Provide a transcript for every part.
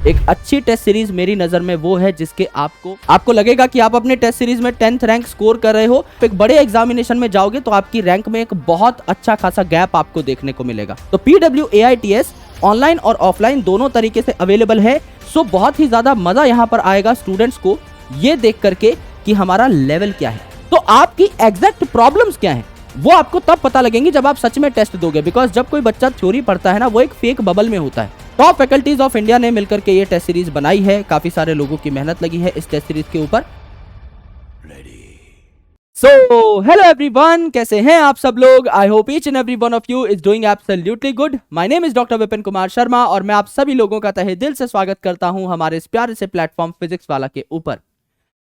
एक अच्छी test series मेरी नजर में वो है जिसके आपको लगेगा कि आप अपने टेस्ट सीरीज में 10th रैंक स्कोर कर रहे हो, एक बड़े एग्जामिनेशन में जाओगे तो आपकी रैंक में एक बहुत अच्छा खासा गैप आपको देखने को मिलेगा। तो PWAITS ऑनलाइन और ऑफलाइन दोनों तरीके से अवेलेबल है। सो बहुत ही ज्यादा मजा यहाँ पर आएगा स्टूडेंट्स को ये देख करके कि हमारा लेवल क्या है। तो आपकी एग्जैक्ट प्रॉब्लम्स क्या है वो आपको तब पता लगेंगी जब आप सच में टेस्ट दोगे। बिकॉज जब कोई बच्चा थ्योरी पढ़ता है ना, वो एक फेक बबल में होता है। टॉप फैकल्टीज ऑफ इंडिया ने मिलकर के ये टेस्ट सीरीज बनाई है। काफी सारे लोगों की मेहनत लगी है इस टेस्ट सीरीज के ऊपर। सो हेलो एवरीवन, कैसे हैं आप सब लोग? I hope each and every one of you is doing absolutely good. My name is doctor Vipin Kumar Sharma और मैं आप सभी लोगों का तहे दिल से स्वागत करता हूं हमारे इस प्यारे से प्लेटफॉर्म फिजिक्स वाला के ऊपर।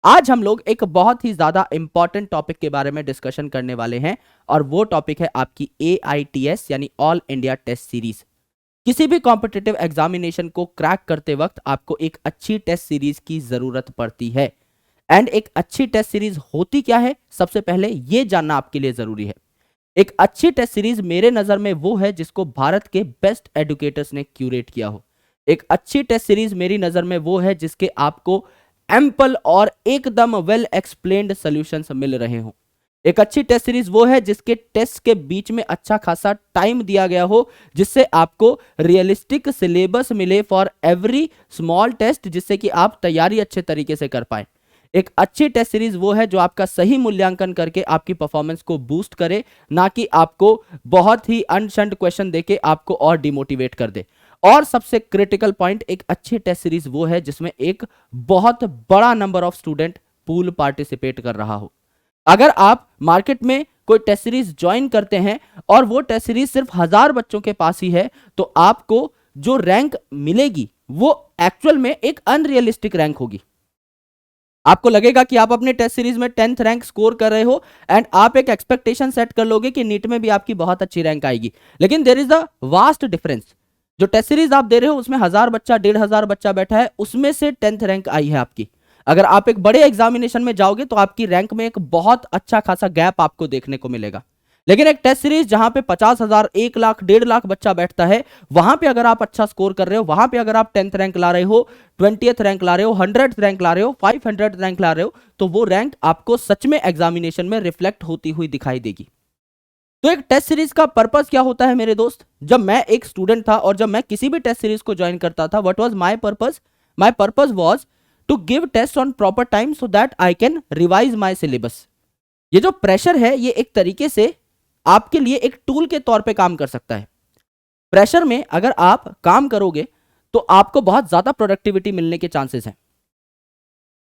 आज हम लोग एक बहुत ही ज्यादा इंपॉर्टेंट टॉपिक के बारे में डिस्कशन करने वाले हैं और वो टॉपिक है आपकी AITS यानी ऑल इंडिया टेस्ट सीरीज। किसी भी कॉम्पिटिटिव एग्जामिनेशन को क्रैक करते वक्त आपको एक अच्छी टेस्ट सीरीज की जरूरत पड़ती है। एंड एक अच्छी टेस्ट सीरीज होती क्या है, सबसे पहले यह जानना आपके लिए जरूरी है। एक अच्छी टेस्ट सीरीज मेरे नजर में वो है जिसको भारत के बेस्ट एडुकेटर्स ने क्यूरेट किया हो। एक अच्छी टेस्ट सीरीज मेरी नजर में वो है जिसके आपको एम्पल और एकदम वेल एक्सप्लेन्ड सॉल्यूशंस मिल रहे हो। एक अच्छी टेस्ट सीरीज वो है जिसके टेस्ट के बीच में अच्छा खासा टाइम दिया गया हो, जिससे आपको रियलिस्टिक सिलेबस मिले फॉर एवरी स्मॉल टेस्ट, जिससे कि आप तैयारी अच्छे तरीके से कर पाए। एक अच्छी टेस्ट सीरीज वो है जो आपका सही मूल्यांकन करके आपकी परफॉर्मेंस को बूस्ट करे, ना कि आपको बहुत ही अनशंट क्वेश्चन देके आपको और डिमोटिवेट कर दे। और सबसे क्रिटिकल पॉइंट, एक अच्छी टेस्ट सीरीज वो है जिसमें एक बहुत बड़ा number of student pool participate कर रहा हो। अगर आप मार्केट में कोई टेस्ट सीरीज ज्वाइन करते हैं और वो टेस्ट सीरीज सिर्फ 1000 बच्चों के पास ही है, तो आपको जो रैंक मिलेगी वो एक्चुअल में एक अनरियलिस्टिक रैंक होगी। आपको लगेगा कि आप अपने टेस्ट सीरीज में 10th रैंक स्कोर कर रहे हो एंड आप एक एक्सपेक्टेशन सेट कर लोगे कि नीट में भी आपकी बहुत अच्छी रैंक आएगी। लेकिन there is a vast difference. जो टेस्ट सीरीज आप दे रहे हो उसमें 1000 बच्चा 1500 बच्चा बैठा है, उसमें से 10th रैंक आई है आपकी। अगर आप एक बड़े एग्जामिनेशन में जाओगे तो आपकी रैंक में एक बहुत अच्छा खासा गैप आपको देखने को मिलेगा। लेकिन एक टेस्ट सीरीज जहां पे 50,000 1 लाख 1.5 लाख बच्चा बैठता है, वहां पे अगर आप अच्छा स्कोर कर रहे हो, वहां पे अगर आप 10th रैंक ला रहे हो, 20th रैंक ला रहे हो, 100th रैंक ला रहे हो, 500th रैंक ला रहे हो, तो वो रैंक आपको सच में एग्जामिनेशन में रिफ्लेक्ट होती हुई दिखाई देगी। तो एक टेस्ट सीरीज का पर्पस क्या होता है मेरे दोस्त? जब मैं एक स्टूडेंट था और जब मैं किसी भी टेस्ट सीरीज को ज्वाइन करता था, what was my purpose? My purpose was to give test on proper time so that I can revise my syllabus. ये जो प्रेशर है ये एक तरीके से आपके लिए एक टूल के तौर पे काम कर सकता है। प्रेशर में अगर आप काम करोगे तो आपको बहुत ज्यादा प्रोडक्टिविटी मिलने के चांसेस हैं।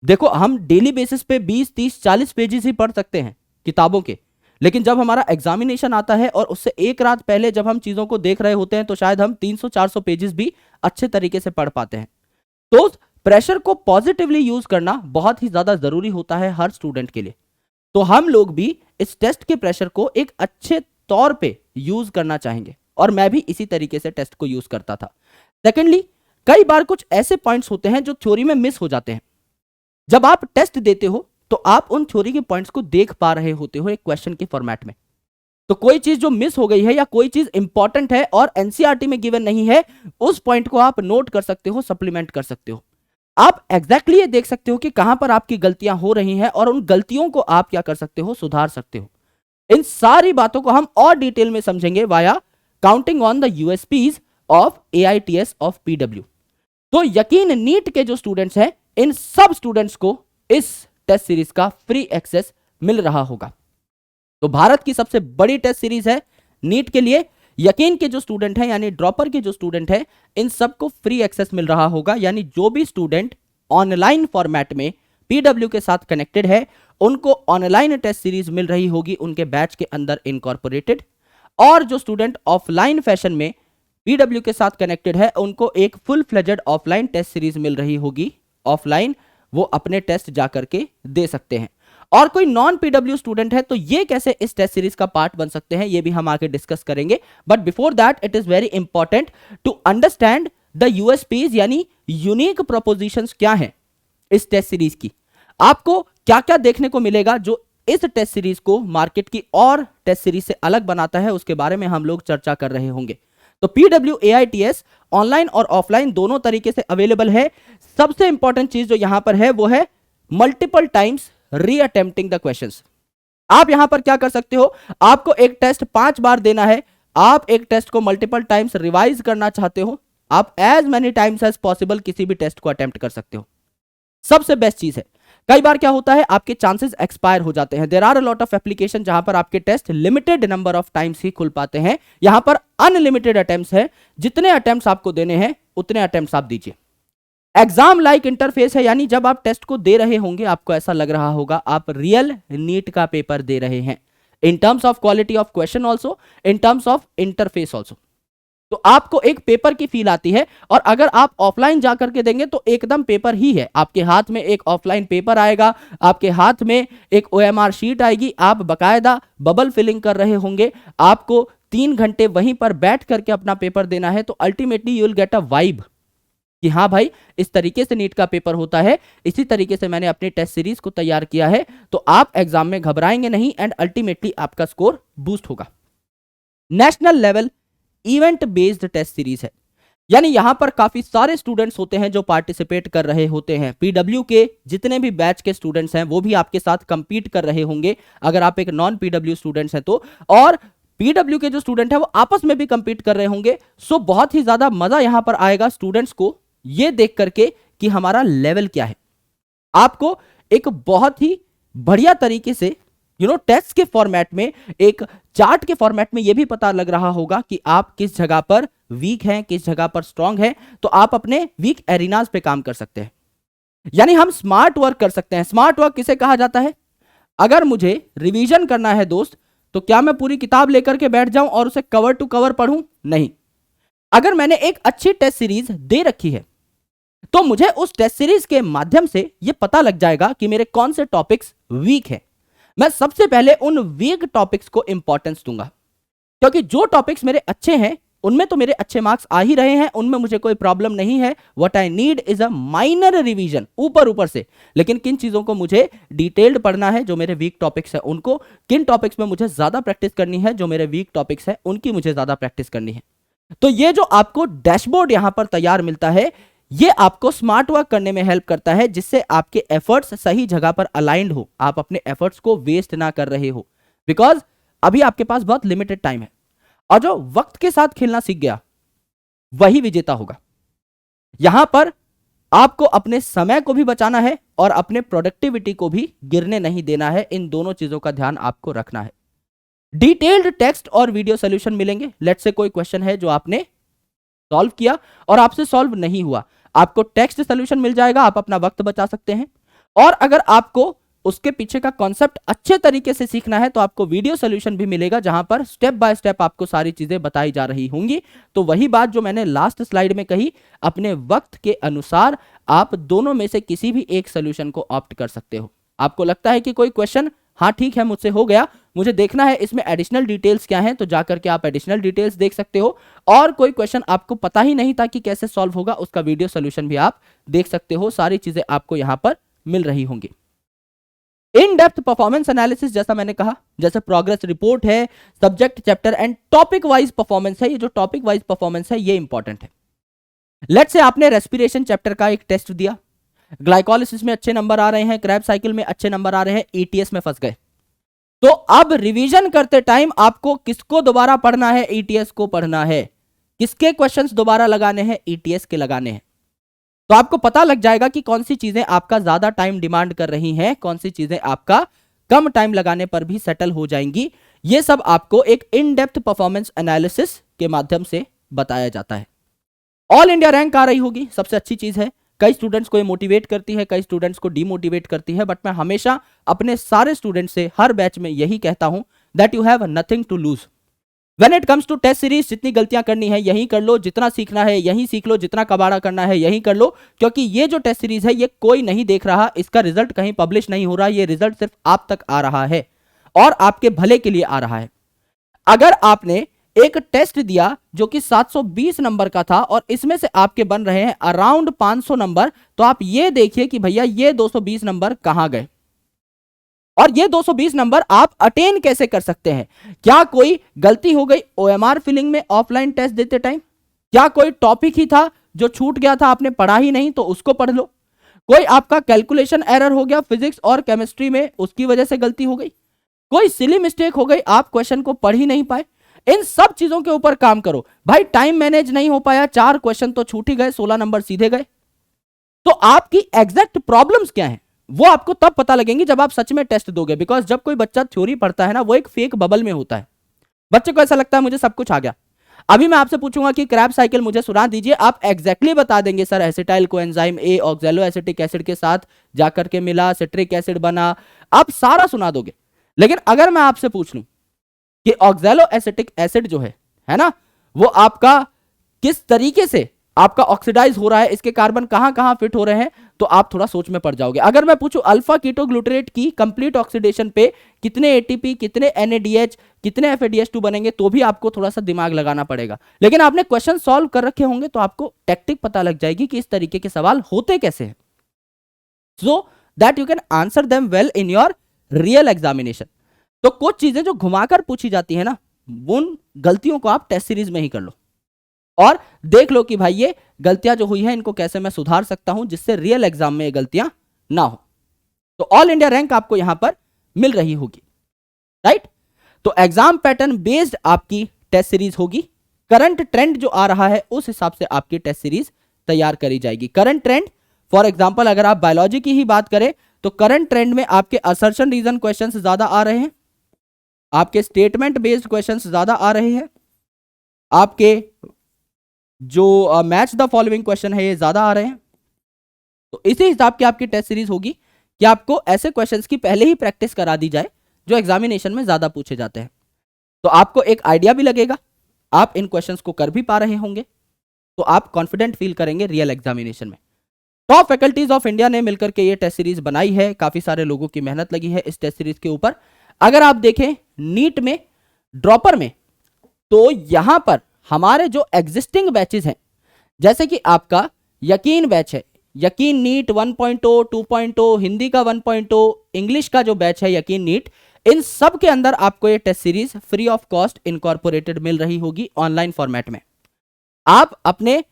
देखो, हम डेली बेसिस पे 20 30 40 पेजेस ही पढ़ सकते हैं किताबों के, लेकिन जब हमारा एग्जामिनेशन आता है और उससे एक रात पहले जब हम चीजों को देख रहे होते हैं तो शायद हम 300-400 पेजेस भी अच्छे तरीके से पढ़ पाते हैं। तो प्रेशर को पॉजिटिवली यूज करना बहुत ही ज्यादा जरूरी होता है हर स्टूडेंट के लिए। तो हम लोग भी इस टेस्ट के प्रेशर को एक अच्छे तौर पे यूज करना चाहेंगे और मैं भी इसी तरीके से टेस्ट को यूज करता था। सेकेंडली, कई बार कुछ ऐसे पॉइंट्स होते हैं जो थ्योरी में मिस हो जाते हैं। जब आप टेस्ट देते हो तो आप उन थ्योरी के पॉइंट्स को देख पा रहे होते हो एक क्वेश्चन के फॉर्मेट में। तो कोई चीज जो मिस हो गई है या कोई चीज इंपॉर्टेंट है और एनसीईआरटी में गिवन नहीं है, उस पॉइंट को आप नोट कर सकते हो, सप्लीमेंट कर सकते हो। आप एग्जैक्टली ये देख सकते हो कि कहां पर आपकी गलतियां हो रही हैं और उन गलतियों को आप क्या कर सकते हो, सुधार सकते हो। इन सारी बातों को हम और डिटेल में समझेंगे via counting on the USPs of AITS of PW। तो यकीन नीट के जो स्टूडेंट्स हैं, इन सब स्टूडेंट्स को इस टेस्ट सीरीज का फ्री एक्सेस मिल रहा होगा। तो भारत की सबसे बड़ी टेस्ट सीरीज है नीट के लिए। यकीन के जो स्टूडेंट हैं यानी ड्रॉपर के जो स्टूडेंट हैं, इन सबको फ्री एक्सेस मिल रहा होगा। यानी जो भी स्टूडेंट ऑनलाइन फॉर्मेट में PW के साथ कनेक्टेड है, उनको ऑनलाइन टेस्ट सीरीज मिल रही होगी उनके बैच के अंदर इनकॉर्पोरेटेड। और जो स्टूडेंट ऑफलाइन फैशन में PW के साथ कनेक्टेड है, उनको एक full fledged offline test series मिल रही होगी। ऑफलाइन वो अपने टेस्ट जाकर के दे सकते हैं। और कोई नॉन PW स्टूडेंट है तो ये कैसे इस टेस्ट सीरीज का पार्ट बन सकते हैं, ये भी हम आगे डिस्कस करेंगे। But before that it is very important to understand the USPs यानी यूनिक प्रोपोजिशंस क्या है इस टेस्ट सीरीज की। आपको क्या क्या देखने को मिलेगा जो इस टेस्ट सीरीज को मार्केट की और टेस्ट सीरीज से अलग बनाता है, उसके बारे में हम लोग चर्चा कर रहे होंगे। तो तो PWAITS ऑनलाइन और ऑफलाइन दोनों तरीके से अवेलेबल है। सबसे इंपॉर्टेंट चीज जो यहां पर है वो है मल्टीपल टाइम्स रीअटेम्प्टिंग द क्वेश्चंस। आप यहां पर क्या कर सकते हो, आपको एक टेस्ट 5 बार देना है, आप एक टेस्ट को मल्टीपल टाइम्स रिवाइज करना चाहते हो, आप as many times as possible किसी भी टेस्ट को अटेम्प्ट कर सकते हो। सबसे बेस्ट चीज है, कई बार क्या होता है आपके चांसेस एक्सपायर हो जाते हैं। There are a lot of application जहां पर आपके test limited number of times ही खुल पाते हैं, यहां पर अनलिमिटेड अटेम्प्ट्स है, जितने अटेम्प्ट्स आपको देने हैं उतने अटेम्प्ट्स आप दीजिए। एग्जाम लाइक इंटरफेस है, यानी जब आप टेस्ट को दे रहे होंगे आपको ऐसा लग रहा होगा आप रियल नीट का पेपर दे रहे हैं, in terms of quality of question also, in terms of interface also. तो आपको एक पेपर की फील आती है। और अगर आप ऑफलाइन जाकर के देंगे तो एकदम पेपर ही है, आपके हाथ में एक ऑफलाइन पेपर आएगा, आपके हाथ में एक OMR शीट आएगी, आप बकायदा बबल फिलिंग कर रहे होंगे, आपको 3 घंटे वहीं पर बैठ करके अपना पेपर देना है। तो ultimately you will get a vibe कि हाँ भाई इस तरीके से नीट का पेपर होता है, इसी तरीके से मैंने अपनी टेस्ट सीरीज को तैयार किया है। तो आप एग्जाम में घबराएंगे नहीं एंड अल्टीमेटली आपका स्कोर बूस्ट होगा। National level event based test series है, यानी यहां पर काफी सारे स्टूडेंट्स होते हैं जो पार्टिसिपेट कर रहे होते हैं। PW के जितने भी बैच के स्टूडेंट्स हैं वो भी आपके साथ कंपीट कर रहे होंगे अगर आप एक नॉन PW स्टूडेंट्स हैं तो, और PW के जो स्टूडेंट हैं वो आपस में भी कंपीट कर रहे होंगे। सो बहुत ही ज्यादा मजा यहां पर आएगा स्टूडेंट्स को ये देख करके कि हमारा लेवल क्या है। आपको एक बहुत ही बढ़िया तरीके से टेस्ट के फॉर्मेट में, एक चार्ट के फॉर्मेट में यह भी पता लग रहा होगा कि आप किस जगह पर वीक हैं, किस जगह पर स्ट्रांग हैं, तो आप अपने वीक एरिनाज पे काम कर सकते हैं। यानी हम स्मार्ट वर्क कर सकते हैं। स्मार्ट वर्क किसे कहा जाता है? अगर मुझे रिवीजन करना है दोस्त, तो क्या मैं पूरी किताब लेकर के बैठ जाऊं और उसे कवर टू कवर पढ़ूं? नहीं। अगर मैंने एक अच्छी टेस्ट सीरीज दे रखी है तो मुझे उस टेस्ट सीरीज के माध्यम से यह पता लग जाएगा कि मेरे कौन से टॉपिक्स वीक हैं। मैं सबसे पहले उन वीक टॉपिक्स को इंपॉर्टेंस दूंगा, क्योंकि जो टॉपिक्स मेरे अच्छे हैं उनमें तो मेरे अच्छे मार्क्स आ ही रहे हैं, उनमें मुझे कोई प्रॉब्लम नहीं है। What I need is a minor revision, ऊपर ऊपर से। लेकिन किन चीजों को मुझे डिटेल्ड पढ़ना है, जो मेरे वीक टॉपिक्स है उनको, किन टॉपिक्स में मुझे ज्यादा प्रैक्टिस करनी है, जो मेरे वीक टॉपिक्स है उनकी मुझे ज्यादा प्रैक्टिस करनी है। तो ये जो आपको डैशबोर्ड यहां पर तैयार मिलता है, ये आपको स्मार्ट वर्क करने में हेल्प करता है, जिससे आपके एफर्ट्स सही जगह पर अलाइंड हो, आप अपने एफर्ट्स को वेस्ट ना कर रहे हो। बिकॉज अभी आपके पास बहुत लिमिटेड टाइम है, और जो वक्त के साथ खेलना सीख गया वही विजेता होगा। यहां पर आपको अपने समय को भी बचाना है और अपने प्रोडक्टिविटी को भी गिरने नहीं देना है। इन दोनों चीजों का ध्यान आपको रखना है। डिटेल्ड टेक्स्ट और वीडियो सॉल्यूशन मिलेंगे। लेट्स से कोई क्वेश्चन है जो आपने सॉल्व किया और आपसे सॉल्व नहीं हुआ, आपको टेक्स्ट सॉल्यूशन मिल जाएगा, आप अपना वक्त बचा सकते हैं। और अगर आपको उसके पीछे का कॉन्सेप्ट अच्छे तरीके से सीखना है तो आपको वीडियो सॉल्यूशन भी मिलेगा, जहां पर स्टेप बाय स्टेप आपको सारी चीजें बताई जा रही होंगी। तो वही बात जो मैंने लास्ट स्लाइड में कही, अपने वक्त के अनुसार आप दोनों में से किसी भी एक सॉल्यूशन को ऑप्ट कर सकते हो। आपको लगता है कि कोई क्वेश्चन हाँ ठीक है मुझसे हो गया, मुझे देखना है इसमें एडिशनल डिटेल्स क्या हैं, तो जाकर के आप एडिशनल डिटेल्स देख सकते हो। और कोई क्वेश्चन आपको पता ही नहीं था कि कैसे सॉल्व होगा, उसका वीडियो सॉल्यूशन भी आप देख सकते हो। सारी चीजें आपको यहां पर मिल रही होंगी। इन डेप्थ परफॉर्मेंस एनालिसिस, जैसा मैंने कहा, जैसे प्रोग्रेस रिपोर्ट है, subject chapter and topic wise performance है। ये जो टॉपिक वाइज परफॉर्मेंस है ये इंपॉर्टेंट है। लेट्स से आपने रेस्पिरेशन चैप्टर का एक टेस्ट दिया, ग्लाइकोलिसिस में अच्छे नंबर आ रहे हैं, क्रैब साइकिल में अच्छे नंबर आ रहे हैं, ETS में फंस गए। तो अब रिवीजन करते टाइम आपको किसको दोबारा पढ़ना है? ETS को पढ़ना है। किसके क्वेश्चंस दोबारा लगाने हैं? ETS के लगाने हैं। तो आपको पता लग जाएगा कि कौन सी चीजें आपका ज्यादा टाइम डिमांड कर रही हैं, कौन सी चीजें आपका कम टाइम लगाने पर भी सेटल हो जाएंगी। ये सब आपको एक इन डेप्थ परफॉर्मेंस एनालिसिस के माध्यम से बताया जाता है। ऑल इंडिया रैंक आ रही होगी, सबसे अच्छी चीज है। कई स्टूडेंट्स को ये मोटिवेट करती है, कई स्टूडेंट्स को डीमोटिवेट करती है, बट मैं हमेशा अपने सारे स्टूडेंट्स से हर बैच में यही कहता हूं that you have nothing to lose when it comes to test series. जितनी गलतियां करनी है यही कर लो, जितना सीखना है यही सीख लो, जितना कबाड़ा करना है यही कर लो, क्योंकि ये जो टेस्ट सीरीज है ये कोई नहीं देख रहा, इसका रिजल्ट कहीं पब्लिश नहीं हो रहा, ये रिजल्ट सिर्फ आप तक आ रहा है और आपके भले के लिए आ रहा है। अगर आपने एक टेस्ट दिया जो कि 720 नंबर का था और इसमें से आपके बन रहे हैं अराउंड 500 नंबर, तो आप ये देखिए कि भैया ये 220 नंबर कहां गए। और ये 220 नंबर आप अटेन कैसे कर सकते हैं? क्या कोई गलती हो गई ओएमआर फिलिंग में ऑफलाइन टेस्ट देते टाइम? क्या कोई टॉपिक ही था जो छूट गया था, आपने पढ़ा ही नहीं तो उसको पढ़ लो? कोई आपका कैलकुलेशन एरर हो गया फिजिक्स और केमिस्ट्री में, उसकी वजह से गलती हो गई? कोई सिली मिस्टेक हो गई, आप क्वेश्चन को पढ़ ही नहीं पाए? इन सब चीजों के ऊपर काम करो भाई। टाइम मैनेज नहीं हो पाया, 4 क्वेश्चन तो छूट ही गए, 16 नंबर सीधे गए। तो आपकी एग्जैक्ट प्रॉब्लम्स क्या है वो आपको तब पता लगेंगी जब आप सच में टेस्ट दोगे। बिकॉज जब कोई बच्चा थ्योरी पढ़ता है ना, वो एक फेक बबल में होता है। बच्चे को ऐसा लगता है मुझे सब कुछ आ गया। अभी मैं आपसे पूछूंगा कि क्रैब साइकिल मुझे सुना दीजिए, आप एग्जैक्टली बता देंगे sir acetyl coenzyme A oxalo acetic acid के साथ जाकर के मिला, सिट्रिक एसिड बना, आप सारा सुना दोगे। लेकिन अगर मैं आपसे पूछ लूं कि ऑक्सैलो एसिटिक एसिड जो है ना, वो आपका किस तरीके से आपका ऑक्सीडाइज हो रहा है, इसके कार्बन कहां कहां फिट हो रहे हैं, तो आप थोड़ा सोच में पड़ जाओगे। अगर मैं पूछूं अल्फा कीटोग्लूटरेट की कंप्लीट ऑक्सीडेशन पे कितने एटीपी, कितने एनएडीएच, कितने एफएडीएच2 बनेंगे, तो भी आपको थोड़ा सा दिमाग लगाना पड़ेगा। लेकिन आपने क्वेश्चन सॉल्व कर रखे होंगे तो आपको टेक्निक पता लग जाएगी कि इस तरीके के सवाल होते कैसे हैं, so that you can answer them well in your real examination. तो कुछ चीजें जो घुमाकर पूछी जाती है ना, उन गलतियों को आप टेस्ट सीरीज में ही कर लो और देख लो कि भाई ये गलतियां जो हुई हैं इनको कैसे मैं सुधार सकता हूं जिससे रियल एग्जाम में ये गलतियां ना हो। तो ऑल इंडिया रैंक आपको यहां पर मिल रही होगी, राइट। तो एग्जाम पैटर्न बेस्ड आपकी टेस्ट सीरीज होगी। करंट ट्रेंड जो आ रहा है उस हिसाब से आपकी टेस्ट सीरीज तैयार करी जाएगी। करंट ट्रेंड, फॉर एग्जाम्पल अगर आप बायोलॉजी की ही बात करें तो करंट ट्रेंड में आपके असर्शन रीजन क्वेश्चन ज्यादा आ रहे हैं, आपके स्टेटमेंट बेस्ड क्वेश्चन ज्यादा आ रहे हैं, आपके जो मैच द फॉलोइंग क्वेश्चन है ये ज्यादा आ रहे हैं। तो इसी हिसाब की आपकी टेस्ट सीरीज होगी कि आपको ऐसे क्वेश्चंस की पहले ही प्रैक्टिस करा दी जाए जो एग्जामिनेशन में ज्यादा पूछे जाते हैं। तो आपको एक आइडिया भी लगेगा, आप इन क्वेश्चंस को कर भी पा रहे होंगे, तो आप कॉन्फिडेंट फील करेंगे रियल एग्जामिनेशन में। टॉप फैकल्टीज ऑफ इंडिया ने मिलकर के ये टेस्ट सीरीज बनाई है, काफी सारे लोगों की मेहनत लगी है इस टेस्ट सीरीज के ऊपर। अगर आप देखें नीट में, ड्रॉपर में, तो यहां पर हमारे जो एग्जिस्टिंग बैचेस हैं, जैसे कि आपका यकीन बैच है, यकीन नीट 1.0, 2.0, हिंदी का 1.0, इंग्लिश का जो बैच है यकीन नीट, इन सब के अंदर आपको ये test series free of cost incorporated मिल रही होगी ऑनलाइन फॉर्मेट में। आप अपने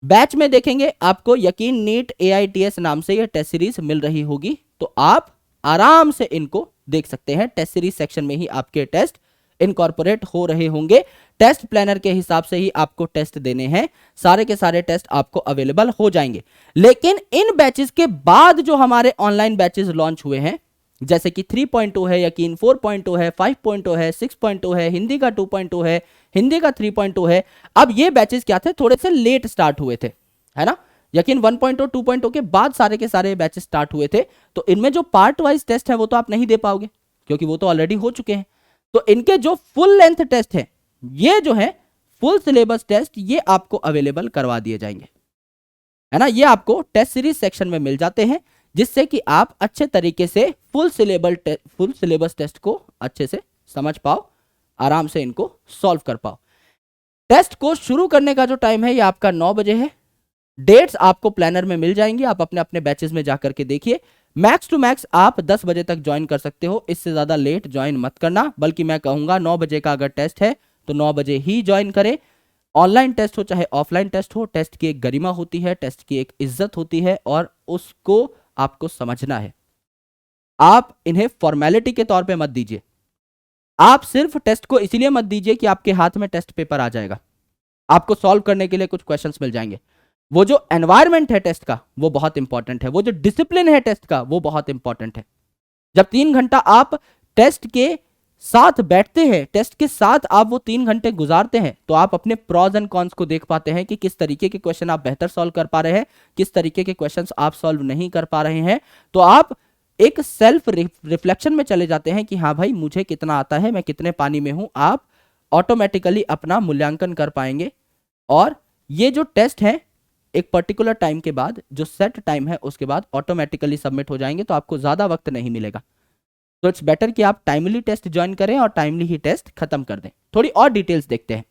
बैच में देखेंगे आपको यकीन नीट AITS नाम से ये टेस्ट सीरीज मिल रही होगी, तो आप आराम से इनको देख सकते हैं। टेस्ट सीरीज सेक्शन में ही आपके टेस्ट इनकॉर्पोरेट हो रहे होंगे, टेस्ट प्लानर के हिसाब से ही आपको टेस्ट देने हैं, सारे के सारे टेस्ट आपको अवेलेबल हो जाएंगे। लेकिन इन बैचेस के बाद जो हमारे ऑनलाइन बैचेस लॉन्च हुए हैं, जैसे कि 3.0 है यकीन, 4.0 है, 5.0 है, 6.0 है, हिंदी का 2.0 है, हिंदी का 3.0 है, अब ये बैचेस क्या थे, थोड़े से लेट स्टार्ट हुए थे, है ना। यकीन 1.0, 2.0 के बाद सारे के सारे बैचेस स्टार्ट हुए थे, तो इनमें जो पार्ट वाइज टेस्ट है वो तो आप नहीं दे पाओगे क्योंकि वो तो ऑलरेडी हो चुके हैं। तो इनके जो फुल लेंथ टेस्ट है, ये जो है फुल सिलेबस टेस्ट, ये आपको अवेलेबल करवा दिए जाएंगे, है ना। ये आपको टेस्ट सीरीज सेक्शन में मिल जाते हैं, जिससे कि आप अच्छे तरीके से फुल सिलेबस टेस्ट को अच्छे से समझ पाओ, आराम से इनको सॉल्व कर पाओ। टेस्ट को शुरू करने का जो टाइम है ये आपका 9 बजे है। डेट्स आपको प्लानर में मिल जाएंगी, आप अपने अपने बैचेस में जाकर के देखिए। मैक्स टू मैक्स आप 10 बजे तक ज्वाइन कर सकते हो, इससे ज्यादा लेट ज्वाइन मत करना, बल्कि मैं कहूंगा 9 बजे का अगर टेस्ट है तो 9 बजे ही ज्वाइन करें। ऑनलाइन टेस्ट हो चाहे ऑफलाइन टेस्ट हो, टेस्ट की एक गरिमा होती है, टेस्ट की एक इज्जत होती है और उसको आपको समझना है। आप इन्हें फॉर्मेलिटी के तौर पे मत दीजिए, आप सिर्फ टेस्ट को इसीलिए मत दीजिए कि आपके हाथ में टेस्ट पेपर आ जाएगा, आपको सॉल्व करने के लिए कुछ क्वेश्चंस मिल जाएंगे। वो जो एनवायरमेंट है टेस्ट का वो बहुत इंपॉर्टेंट है, वो जो डिसिप्लिन है टेस्ट का वो बहुत इंपॉर्टेंट है। जब 3 घंटा आप टेस्ट के साथ बैठते हैं, टेस्ट के साथ आप वो 3 घंटे गुजारते हैं, तो आप अपने प्रॉज एंड कॉन्स को देख पाते हैं कि किस तरीके के क्वेश्चन आप बेहतर सॉल्व कर पा रहे हैं, किस तरीके के क्वेश्चंस आप सॉल्व नहीं कर पा रहे हैं। तो आप एक सेल्फ रिफ्लेक्शन में चले जाते हैं कि हाँ भाई मुझे कितना आता है, मैं कितने पानी में हूं। आप ऑटोमेटिकली अपना मूल्यांकन कर पाएंगे और ये जो टेस्ट है एक पर्टिकुलर टाइम के बाद, जो सेट टाइम है उसके बाद ऑटोमेटिकली सबमिट हो जाएंगे, तो आपको ज्यादा वक्त नहीं मिलेगा। तो इट्स बेटर कि आप टाइमली टेस्ट ज्वाइन करें और टाइमली ही टेस्ट खत्म कर दें। थोड़ी और डिटेल्स देखते हैं।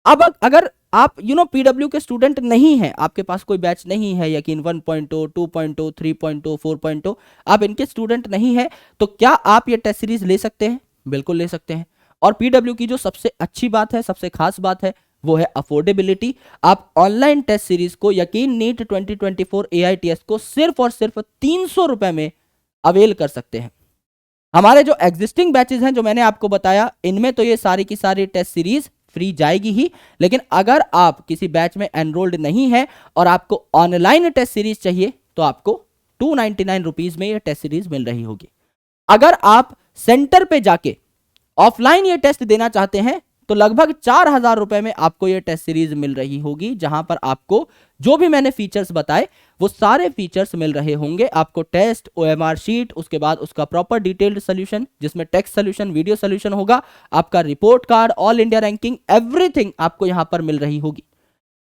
अब अगर आप पीडब्ल्यू के स्टूडेंट नहीं हैं, आपके पास कोई बैच नहीं है, यकीन 1.0, 2.0, 3.0, 4.0, आप इनके स्टूडेंट नहीं है, तो क्या आप ये टेस्ट सीरीज ले सकते हैं? बिल्कुल ले सकते हैं। और पीडब्ल्यू की जो सबसे अच्छी बात है, सबसे खास बात है, वो है अफोर्डेबिलिटी। आप ऑनलाइन टेस्ट सीरीज को, यकीन नीट 2024 AITS को सिर्फ और सिर्फ 300 रुपए में अवेल कर सकते हैं। हमारे जो एग्जिस्टिंग बैचेस हैं, जो मैंने आपको बताया, इनमें तो ये सारी की सारी टेस्ट सीरीज फ्री जाएगी ही, लेकिन अगर आप किसी बैच में एनरोल्ड नहीं है और आपको ऑनलाइन टेस्ट सीरीज चाहिए तो आपको 299 रुपीज में ये टेस्ट सीरीज मिल रही होगी। अगर आप सेंटर पे जाके ऑफलाइन ये टेस्ट देना चाहते हैं तो लगभग 4000 रुपए में आपको ये टेस्ट सीरीज मिल रही होगी, जहां पर आपको जो भी मैंने फीचर्स बताए वो सारे फीचर्स मिल रहे होंगे। आपको टेस्ट, OMR शीट, उसके बाद उसका प्रॉपर डिटेल्ड सोल्यूशन जिसमें टेक्स्ट सोल्यूशन, वीडियो सोल्यूशन होगा, आपका report card, all India ranking, everything आपको यहां पर मिल रही होगी।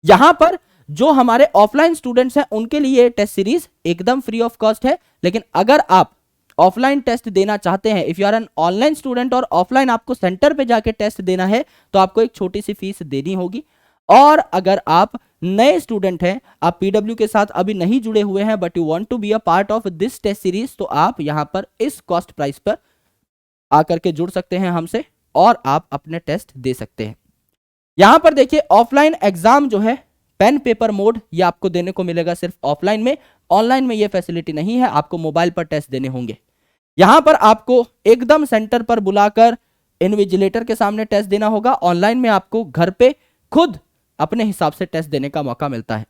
यहां पर जो हमारे ऑफलाइन स्टूडेंट्स हैं उनके लिए टेस्ट सीरीज एकदम फ्री ऑफ कॉस्ट है, लेकिन अगर आप ऑफलाइन टेस्ट देना चाहते हैं, if you are an online student और ऑफलाइन आपको सेंटर पे जाके टेस्ट देना है, तो आपको एक छोटी सी फीस देनी होगी। और अगर आप नए स्टूडेंट हैं, आप पीडब्ल्यू के साथ अभी नहीं जुड़े हुए हैं, but you want to be a part of this test series, तो आप यहां पर इस कॉस्ट प्राइस पर आकर के जुड़ सकते हैं हमसे और आप अपने टेस्ट दे सकते हैं। यहां पर देखिए, ऑफलाइन एग्जाम जो है पेन पेपर मोड, ये आपको देने को मिलेगा सिर्फ ऑफलाइन में। ऑनलाइन में ये फैसिलिटी नहीं है, आपको मोबाइल पर टेस्ट देने होंगे। यहां पर आपको एकदम सेंटर पर बुलाकर इन्विजिलेटर के सामने टेस्ट देना होगा। ऑनलाइन में आपको घर पे खुद अपने हिसाब से टेस्ट देने का मौका मिलता है।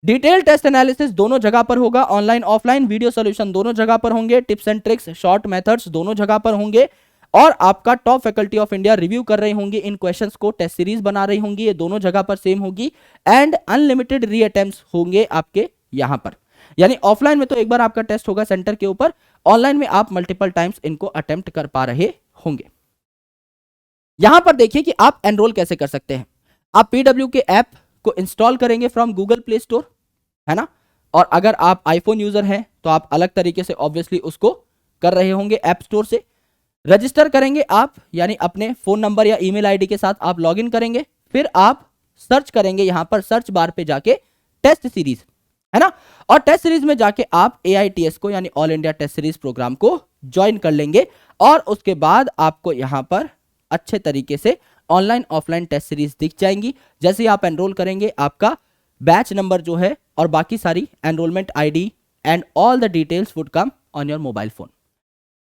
डिटेल टेस्ट एनालिसिस दोनों जगह पर होगा, ऑनलाइन ऑफलाइन, वीडियो सॉल्यूशन दोनों जगह पर होंगे, tips and tricks, short methods दोनों जगह पर होंगे, और आपका top faculty of India review कर रही होंगी इन क्वेश्चंस को, टेस्ट सीरीज बना रही होंगी, ये दोनों जगह पर सेम होगी, एंड अनलिमिटेड री अटेम्प्ट्स होंगे आपके यहां पर। यानी ऑफलाइन में तो एक बार आपका टेस्ट होगा सेंटर के ऊपर, ऑनलाइन में आप मल्टीपल टाइम्स इनको अटेम्प्ट कर पा रहे होंगे। यहां पर देखिए कि आप एनरोल कैसे कर सकते हैं। आप पीडब्ल्यू के ऐप को इंस्टॉल करेंगे फ्रॉम गूगल प्ले स्टोर, है ना, और अगर आप आईफोन यूजर हैं तो आप अलग तरीके से ऑब्वियसली उसको कर रहे होंगे ऐप स्टोर से। रजिस्टर करेंगे आप, यानी अपने फोन नंबर या ईमेल आईडी के साथ आप लॉगिन करेंगे, फिर आप सर्च करेंगे यहां पर सर्च बार पे जाके टेस्ट सीरीज, है ना, और टेस्ट सीरीज में जाके आप AITS को, यानी all India test series programme को ज्वाइन कर लेंगे, और उसके बाद आपको यहां पर अच्छे तरीके से ऑनलाइन ऑफलाइन टेस्ट सीरीज दिख जाएंगी। जैसे ही आप एनरोल करेंगे, आपका बैच नंबर जो है और बाकी सारी enrolment ID and all the details would come on your mobile phone.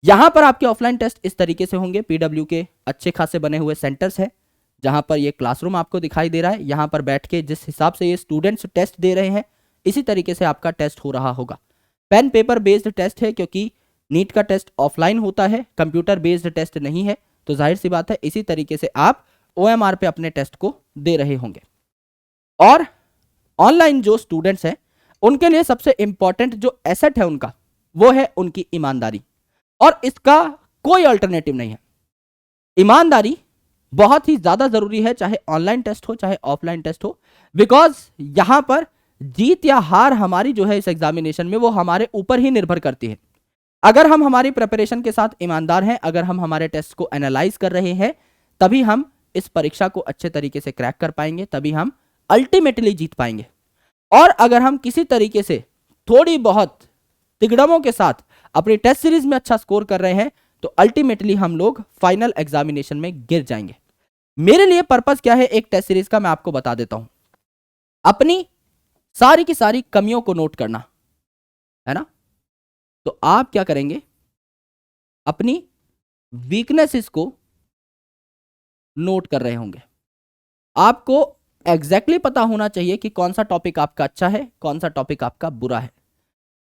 यहां पर आपके ऑफलाइन टेस्ट इस तरीके से होंगे। पीडब्ल्यू के अच्छे खासे बने हुए सेंटर्स है, जहां पर ये क्लासरूम आपको दिखाई दे रहा है, यहां पर बैठ के जिस हिसाब से ये स्टूडेंट्स टेस्ट दे रहे हैं, इसी तरीके से आपका टेस्ट हो रहा होगा। पेन पेपर बेस्ड टेस्ट है, क्योंकि नीट का टेस्ट ऑफलाइन होता है, कंप्यूटर बेस्ड टेस्ट नहीं है, तो जाहिर सी बात है इसी तरीके से आप OMR पे अपने टेस्ट को दे रहे होंगे। और ऑनलाइन जो स्टूडेंट्स हैं उनके लिए सबसे इंपॉर्टेंट जो एसेट है उनका, वो है उनकी ईमानदारी, और इसका कोई अल्टरनेटिव नहीं है। ईमानदारी बहुत ही ज्यादा जरूरी है, चाहे ऑनलाइन टेस्ट हो चाहे ऑफलाइन टेस्ट हो, बिकॉज यहां पर जीत या हार हमारी जो है इस एग्जामिनेशन में, वो हमारे ऊपर ही निर्भर करती है। अगर हम हमारी प्रिपरेशन के साथ ईमानदार हैं, अगर हम हमारे टेस्ट को एनालाइज कर रहे हैं, तभी हम इस परीक्षा को अच्छे तरीके से क्रैक कर पाएंगे, तभी हम अल्टीमेटली जीत पाएंगे। और अगर हम किसी तरीके से थोड़ी बहुत तिगड़मों के साथ अपनी टेस्ट सीरीज में अच्छा स्कोर कर रहे हैं, तो अल्टीमेटली हम लोग फाइनल एग्जामिनेशन में गिर जाएंगे। मेरे लिए पर्पस क्या है एक टेस्ट सीरीज का, मैं आपको बता देता हूं। अपनी सारी की सारी कमियों को नोट करना, है ना, तो आप क्या करेंगे, अपनी वीकनेसेस को नोट कर रहे होंगे। आपको एग्जैक्टली पता होना चाहिए कि कौन सा टॉपिक आपका अच्छा है, कौन सा टॉपिक आपका बुरा है।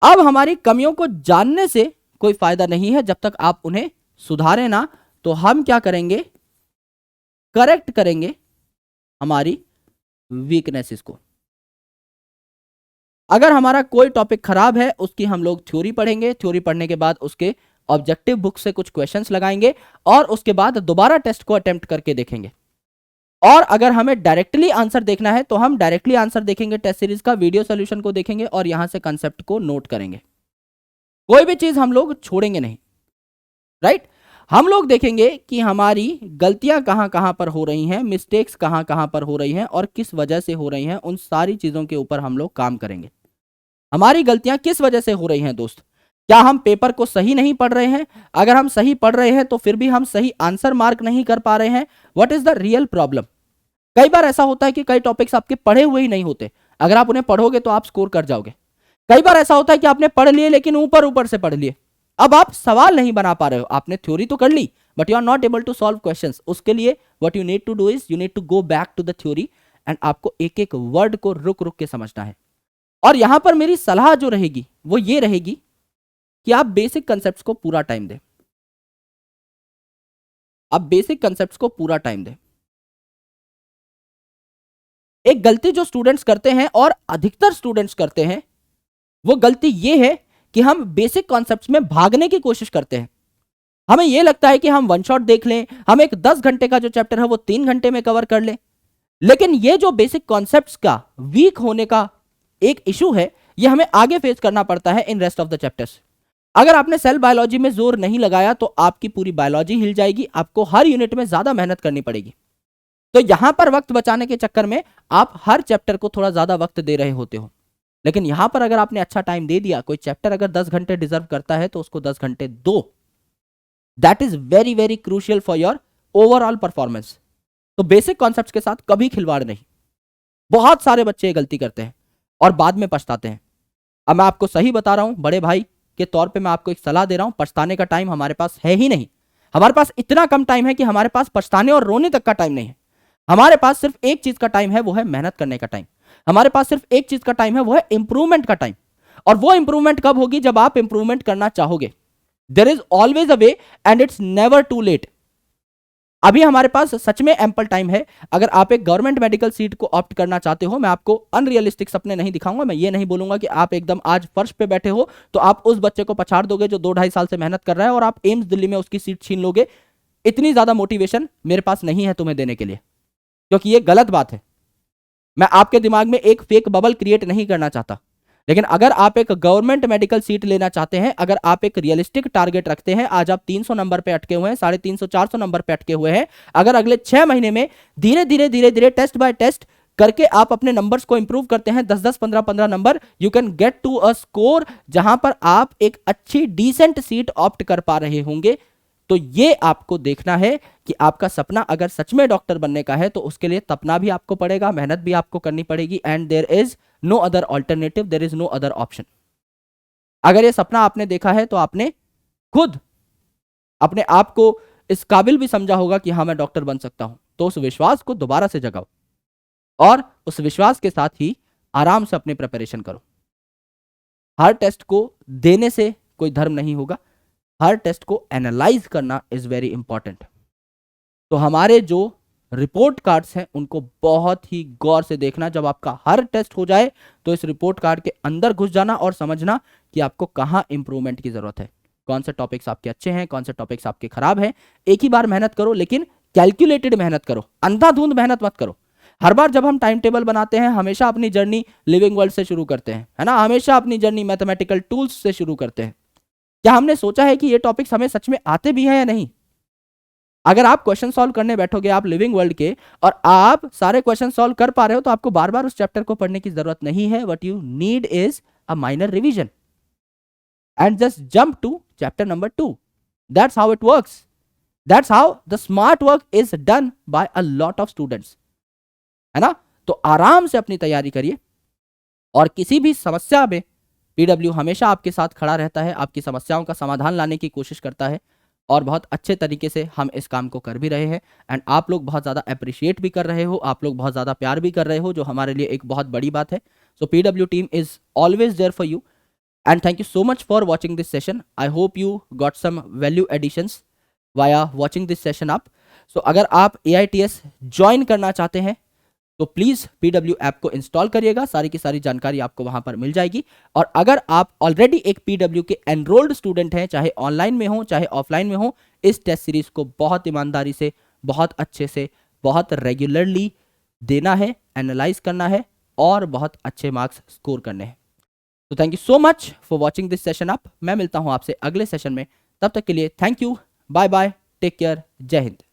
अब हमारी कमियों को जानने से कोई फायदा नहीं है जब तक आप उन्हें सुधारें ना। तो हम क्या करेंगे, करेक्ट करेंगे हमारी वीकनेसेस को। अगर हमारा कोई टॉपिक खराब है, उसकी हम लोग थ्योरी पढ़ेंगे, थ्योरी पढ़ने के बाद उसके ऑब्जेक्टिव बुक से कुछ क्वेश्चंस लगाएंगे, और उसके बाद दोबारा टेस्ट को अटेम्प्ट करके देखेंगे। और अगर हमें डायरेक्टली आंसर देखना है तो हम डायरेक्टली आंसर देखेंगे, टेस्ट सीरीज का वीडियो सॉल्यूशन को देखेंगे और यहां से कंसेप्ट को नोट करेंगे। कोई भी चीज हम लोग छोड़ेंगे नहीं, राइट। हम लोग देखेंगे कि हमारी गलतियां कहां कहां पर हो रही हैं, मिस्टेक्स कहां कहां पर हो रही हैं और किस वजह से हो रही हैं। उन सारी चीजों के ऊपर हम लोग काम करेंगे। हमारी गलतियां किस वजह से हो रही हैं दोस्त? क्या हम पेपर को सही नहीं पढ़ रहे हैं? अगर हम सही पढ़ रहे हैं तो फिर भी हम सही आंसर मार्क नहीं कर पा रहे हैं। What is the real problem? कई बार ऐसा होता है कि कई टॉपिक्स आपके पढ़े हुए ही नहीं होते, अगर आप उन्हें पढ़ोगे तो आप स्कोर कर जाओगे। कई बार ऐसा होता है कि आपने पढ़ लिए लेकिन ऊपर ऊपर से पढ़ लिए, अब आप सवाल नहीं बना पा रहे हो। आपने थ्योरी तो कर ली but you are not able to solve questions. उसके लिए what you need to do is you need to go back to the theory and आपको एक एक वर्ड को रुक रुक के समझना है। और यहां पर मेरी सलाह जो रहेगी वो ये रहेगी कि आप बेसिक कंसेप्ट्स को पूरा टाइम दें। आप बेसिक कंसेप्ट्स को पूरा टाइम दें। एक गलती जो स्टूडेंट्स करते हैं और अधिकतर स्टूडेंट्स करते हैं वो गलती ये है कि हम बेसिक कॉन्सेप्ट्स में भागने की कोशिश करते हैं। हमें यह लगता है कि हम वन शॉट देख लें, हम एक 10 घंटे का जो चैप्टर है वो 3 घंटे में कवर कर लें। लेकिन ये जो बेसिक कॉन्सेप्ट्स का वीक होने का एक इशू है, ये हमें आगे फेस करना पड़ता है in rest of the chapters. अगर आपने सेल बायोलॉजी में जोर नहीं लगाया तो आपकी पूरी बायोलॉजी हिल जाएगी, आपको हर यूनिट में ज्यादा मेहनत करनी पड़ेगी। तो यहां पर वक्त बचाने के चक्कर में आप हर चैप्टर को थोड़ा ज्यादा वक्त दे रहे होते हो। लेकिन यहां पर अगर आपने अच्छा टाइम दे दिया, कोई चैप्टर अगर 10 घंटे डिजर्व करता है तो उसको 10 घंटे दो। That is very very crucial for your overall performance. तो बेसिक कॉन्सेप्ट्स के साथ कभी खिलवाड़ नहीं। बहुत सारे बच्चे गलती करते हैं और बाद में पछताते हैं। अब मैं आपको सही बता रहा हूं, बड़े भाई के तौर पे मैं आपको एक सलाह दे रहा हूं, पछताने का टाइम हमारे पास है ही नहीं। हमारे पास इतना कम टाइम है कि हमारे पास पछताने और रोने तक का टाइम नहीं है। हमारे पास सिर्फ एक चीज का टाइम है, वो है मेहनत करने का टाइम। हमारे पास सिर्फ एक चीज का टाइम है, वो है इंप्रूवमेंट का टाइम। और वो इंप्रूवमेंट कब होगी? जब आप इंप्रूवमेंट करना चाहोगे। There is always a way and it's never too late. अभी हमारे पास सच में एम्पल टाइम है। अगर आप एक गवर्नमेंट मेडिकल सीट को ऑप्ट करना चाहते हो, मैं आपको अनरियलिस्टिक सपने नहीं दिखाऊंगा। मैं ये नहीं बोलूंगा कि आप एकदम आज फर्श पे बैठे हो तो आप उस बच्चे को पछाड़ दोगे जो 2-2.5 साल से मेहनत कर रहा है और आप एम्स दिल्ली में उसकी सीट छीन लोगे। इतनी ज्यादा मोटिवेशन मेरे पास नहीं है तुम्हें देने के लिए, क्योंकि ये गलत बात है। मैं आपके दिमाग में एक फेक बबल क्रिएट नहीं करना चाहता। लेकिन अगर आप एक गवर्नमेंट मेडिकल सीट लेना चाहते हैं, अगर आप एक रियलिस्टिक टारगेट रखते हैं, आज आप 300 नंबर पे अटके हुए हैं, 350-400 नंबर पे अटके हुए हैं। अगर अगले 6 महीने में धीरे धीरे धीरे धीरे टेस्ट बाय टेस्ट करके आप अपने नंबर्स को इंप्रूव करते हैं, 10-10, 15-15 number, you can get to a score जहां पर आप एक अच्छी डिसेंट सीट ऑप्ट कर पा रहे होंगे। तो ये आपको देखना है कि आपका सपना अगर सच में डॉक्टर बनने का है तो उसके लिए तपना भी आपको पड़ेगा, मेहनत भी आपको करनी पड़ेगी। And there is no other alternative, there is no other option. अगर ये सपना आपने देखा है तो आपने खुद अपने आप को इस काबिल भी समझा होगा कि हाँ मैं डॉक्टर बन सकता हूं। तो उस विश्वास को दोबारा से जगाओ और उस विश्वास के साथ ही आराम से अपनी प्रिपरेशन करो। हर टेस्ट को देने से कोई धर्म नहीं होगा, हर टेस्ट को एनालाइज करना इज वेरी इंपॉर्टेंट। तो हमारे जो रिपोर्ट कार्ड्स हैं उनको बहुत ही गौर से देखना। जब आपका हर टेस्ट हो जाए तो इस रिपोर्ट कार्ड के अंदर घुस जाना और समझना कि आपको कहां इंप्रूवमेंट की जरूरत है, कौन से टॉपिक्स आपके अच्छे हैं, कौन से टॉपिक्स आपके खराब हैं। एक ही बार मेहनत करो, लेकिन कैलकुलेटेड मेहनत करो, अंधाधुंध मेहनत मत करो। हर बार जब हम टाइम टेबल बनाते हैं, हमेशा अपनी जर्नी लिविंग वर्ल्ड से शुरू करते हैं, है ना, हमेशा अपनी जर्नी मैथमेटिकल टूल्स से शुरू करते हैं। क्या हमने सोचा है कि ये टॉपिक्स हमें सच में आते भी हैं या नहीं? अगर आप क्वेश्चन सॉल्व करने बैठोगे आप लिविंग वर्ल्ड के और आप सारे क्वेश्चन सॉल्व कर पा रहे हो तो आपको बार बार उस चैप्टर को पढ़ने की जरूरत नहीं है। What you need is a minor revision and just jump to chapter number 2। That's how it works, that's how the smart work is done by a lot of students, है ना। तो आराम से अपनी तैयारी करिए और किसी भी समस्या में पीडब्ल्यू हमेशा आपके साथ खड़ा रहता है, आपकी समस्याओं का समाधान लाने की कोशिश करता है और बहुत अच्छे तरीके से हम इस काम को कर भी रहे हैं। एंड आप लोग बहुत ज़्यादा अप्रिशिएट भी कर रहे हो, आप लोग बहुत ज़्यादा प्यार भी कर रहे हो, जो हमारे लिए एक बहुत बड़ी बात है। So PW team is always there for you and thank you so much for watching this session. I hope you got some value additions via watching this session up. सो अगर आप AITS ज्वाइन करना चाहते हैं तो please PW app को install करिएगा, सारी की सारी जानकारी आपको वहां पर मिल जाएगी। और अगर आप ऑलरेडी एक पीडब्ल्यू के एनरोल्ड स्टूडेंट हैं, चाहे ऑनलाइन में हो चाहे ऑफलाइन में हो, इस टेस्ट सीरीज को बहुत ईमानदारी से, बहुत अच्छे से, बहुत रेगुलरली देना है, एनालाइज करना है और बहुत अच्छे मार्क्स स्कोर करने हैं। तो thank you so much for watching this session up. मैं मिलता हूं आपसे अगले सेशन में, तब तक के लिए thank you, bye bye, take care, जय हिंद।